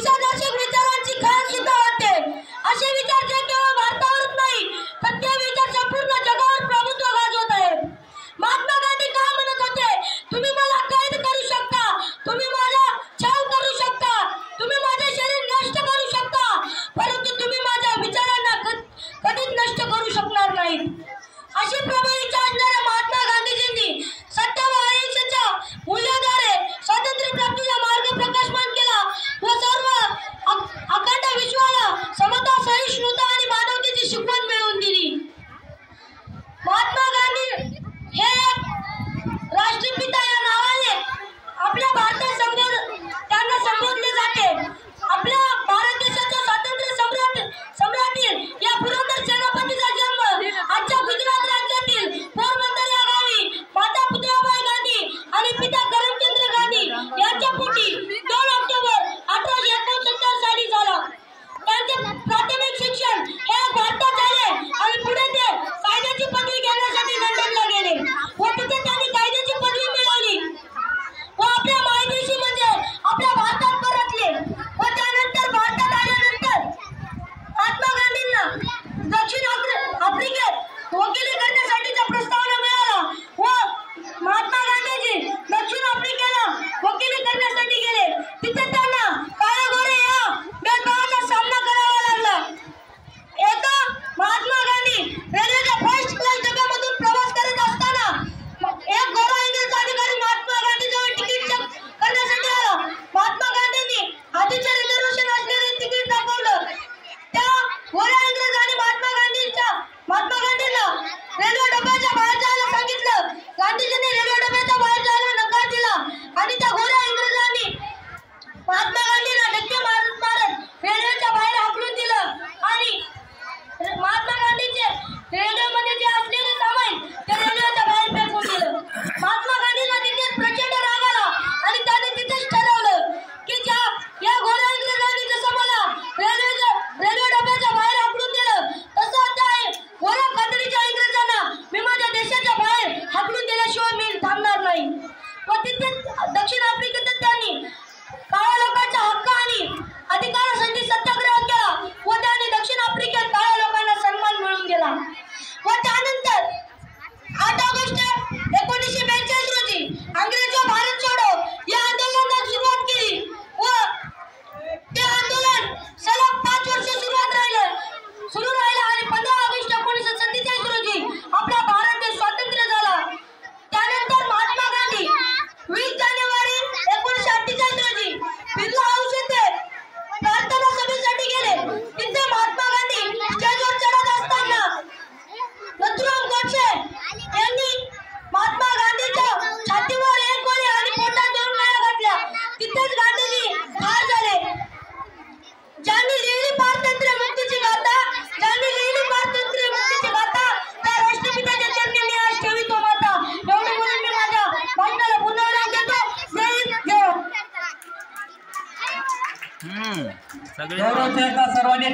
दिशादर्शक विचारांची खाण सुद्धा होते। असे विचार जे केवळ भारतावरच नाही तर ते विचार संपूर्ण जगावर प्रभुत्व गाजवत आहेत। महात्मा गांधी काय म्हणत होते, तुम्ही मला कैद करू शकता, तुम्ही माझा छळ करू शकता, तुम्ही माझे शरीर नष्ट करू शकता, परंतु तुम्ही माझ्या विचारांना कधीच नष्ट करू शकणार नाहीत। अशी प्रबळ इच्छा असणाऱ्या महात्मा गांधीजींनी सत्य व अहिंसेच्या मूल्याद्वारे स्वातंत्र्य प्राप्तीचा मार्ग प्रकाशमान केला व सर्व अखंड विश्वाला समता, सहिष्णुता आणि मानवतेची शिकवण मिळवून दिली। महात्मा गांधी हे राष्ट्रपिता या नावाने आपल्या भारतात त्यांना संबोधले जाते। आपल्या भारत देशाच्या स्वातंत्र्य सम्राटी या पुरंदर सेनापतीचा जन्म आजच्या गुजरात राज्यातील पोरबंदर या गावी माता पुतळाबाई गांधी आणि पिता करमचंद गांधी यांच्या पोटी 2 ऑक्टोबर 1869 साली झाला। त्यांचे प्राथमिक शिक्षण हे भारतात झाले आणि पुढे ते कायद्याची पदवी घेण्यासाठी लंडनला गेले व तिथे त्यांनी कायद्याची पदवी मिळवली व आपल्या मायदेशी म्हणजे आपल्या भारतात परतले व त्यानंतर भारतात आल्यानंतर महात्मा गांधींना दक्षिण आफ्रिकेत वकिली करण्यासाठीचा प्रस्तावना मिळाला व महात्मा गांधीजी दक्षिण आफ्रिकेला वकिली करण्यासाठी गेले। तिथे त्यांना काळे गोरे या भेदभावाचा सामना करावा लागला। एकदा महात्मा गांधी रेल्वेच्या फर्स्ट क्लास डब्यामधून प्रवास करत असताना एक गोरा इंग्रज अधिकारी महात्मा गांधीजवळ तिकीट चेक करण्यासाठी आला। महात्मा गांधींनी आधीचे रिझर्वेशन असलेले तिकीट दाखवलं। त्या गोऱ्या इंग्रजांनी महात्मा गांधींना रेल्वे डब्याच्या बाहेर जायला सांगितलं। गांधीजींनी रेल्वे डब्याच्या बाहेर जायला नकार दिला आणि त्या गोऱ्या इंग्रजांनी महात्मा गांधींना धक्के मारत रेल्वेच्या बाहेर हाकलून दिलं आणि महात्मा गांधीचे रेल्वेमध्ये जे असलेले सामान ते रेल्वेच्या बाहेर फेकून दिलं। महात्मा गांधींना तिथेच प्रचंड राग आला आणि त्यांनी तिथेच ठरवलं की या गोऱ्या इंग्रजांनी जसं मला रेल्वे डब्याच्या बाहेर हाकलून दिलं तसं त्या गोऱ्या कातडीच्या इंग्रजांना मी माझ्या देशाच्या बाहेर हाकलून दिल्याशिवाय मी थांबणार नाही। व तिथे दक्षिण आफ्रिकेत त्यांनी काळ्या लोकांच्या हक्क आणि अधिकारासाठी सत्याग्रह केला व त्यांनी दक्षिण आफ्रिकेत काळ्या लोकांना सन्मान मिळवून दिला। व त्यानंतर 8 ऑगस्ट 1942 रोजी अंग्रेजो भारत छोडो या आंदोलनाला सुरुवात केली व ते आंदोलन सलग 5 वर्ष सुरू राहिलं आणि 15 ऑगस्ट 1947 रोजी आपला भारत देश स्वातंत्र्य झाला। त्यानंतर महात्मा गांधी 20 जानेवारी 1948 रोजी बिर्ला हाऊस येथे प्रार्थना सभेसाठी गेले। तिथे महात्मा गांधी स्टेजवर चढत असताना नथुराम गोडसे यांनी महात्मा गांधीच्या छातीवर एक गोळी आणि पोटात 2 गोळ्या घातल्या। तिथेच गांधीजी ठार झाले। ज्यांनी लिहिली पारतंत्र्य मुक्तीची गाथा, त्या राष्ट्रपिताच्या चरणी मी आज ठेवितो माता। एवढं बोलून मी माझ्या भाषणाला पूर्णविराम देतो। जय हिंद। सर्वांनी